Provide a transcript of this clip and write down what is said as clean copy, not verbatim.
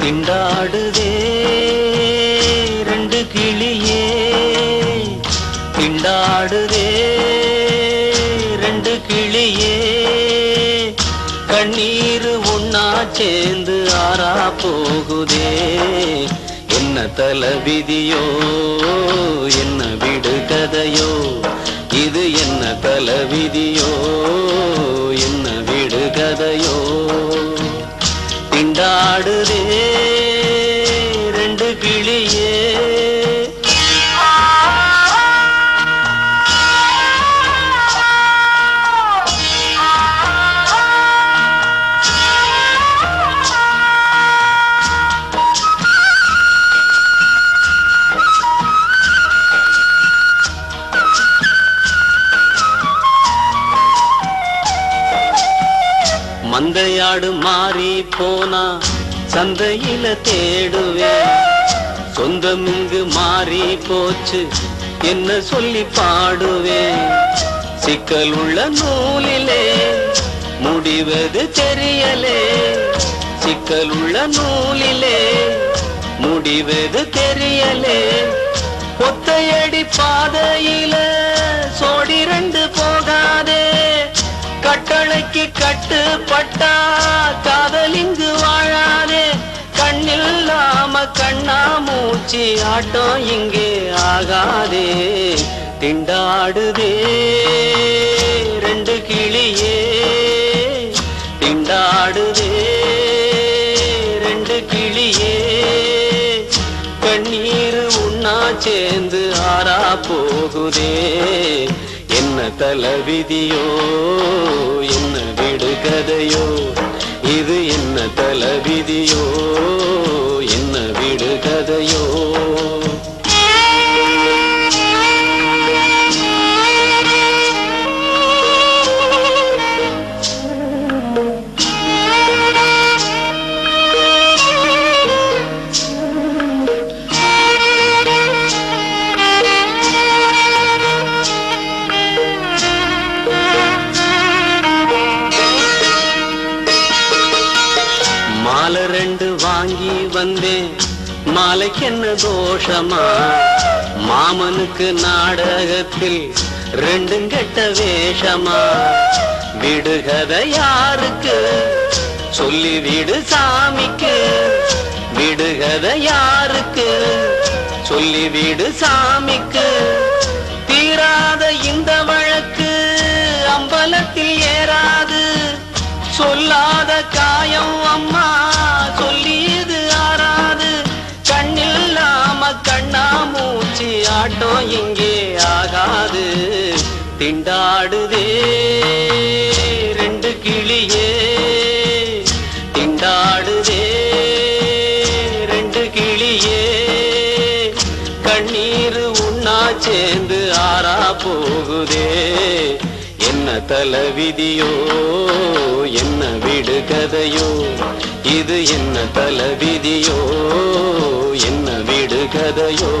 திண்டாடுதே ரெண்டு கிளியே திண்டாடுதே ரெண்டு கிளியே கண்ணீர் ஒன்னா சேர்ந்து ஆறா போகுதே என்ன தலைவிதியோ என்ன விடு கதையோ இது என்ன தலைவிதியோ என்ன விடு கதையோ திண்டாடுதே ரெண்டு கிளியே மந்தையாடு மாறி போனா சந்தையில தேடுவேன் சொந்தம் இங்கு மாறி போச்சு என்ன சொல்லி பாடுவேன் சிக்கல் உள்ள நூலிலே முடிவது தெரியலே சிக்கல் உள்ள நூலிலே முடிவது தெரியலே ஒத்தையடி பாதையில சோடி ரெண்டு போகாதே கட்டளைக்கு கட்டுப்பட்டா காதல் இங்கு வாழாதே கண்ணில்லாம கண்ணா மூச்சி ஆட்டம் இங்கே ஆகாதே திண்டாடுதே ரெண்டு கிளியே திண்டாடுதே ரெண்டு கிளியே கண்ணீர் உண்ணா சேர்ந்து ஆறா போகுதே என்ன தலைவிதியோ என்ன விடு கதையோ இது என்ன தலைவிதியோ என்ன விடு கதையோ மாலை ரெண்டு வாங்கி வந்தேன் மாலைக்கு என்ன தோஷமா மாமனுக்கு நாடகத்தில் ரெண்டும் கெட்ட வேஷமா விடுகதை யாருக்கு சொல்லி விடு சாமிக்கு விடுகதை யாருக்கு சொல்லி விடு சாமிக்கு தீராத இந்த வழக்கு அம்பலத்தில் ஏறாது சொல்லாத காயம் அம்மா சொல்லியது ஆறாது கண்ணில்லாம கண்ணா மூச்சி ஆட்டம் இங்கே ஆகாது திண்டாடுதே ரெண்டு கிளியே திண்டாடுதே ரெண்டு கிளியே கண்ணீர் உண்ணா சேர்ந்து ஆறா போகுதே என்ன தலைவிதியோ என்ன விடு கதையோ இது என்ன தலைவிதியோ என்ன விடு கதையோ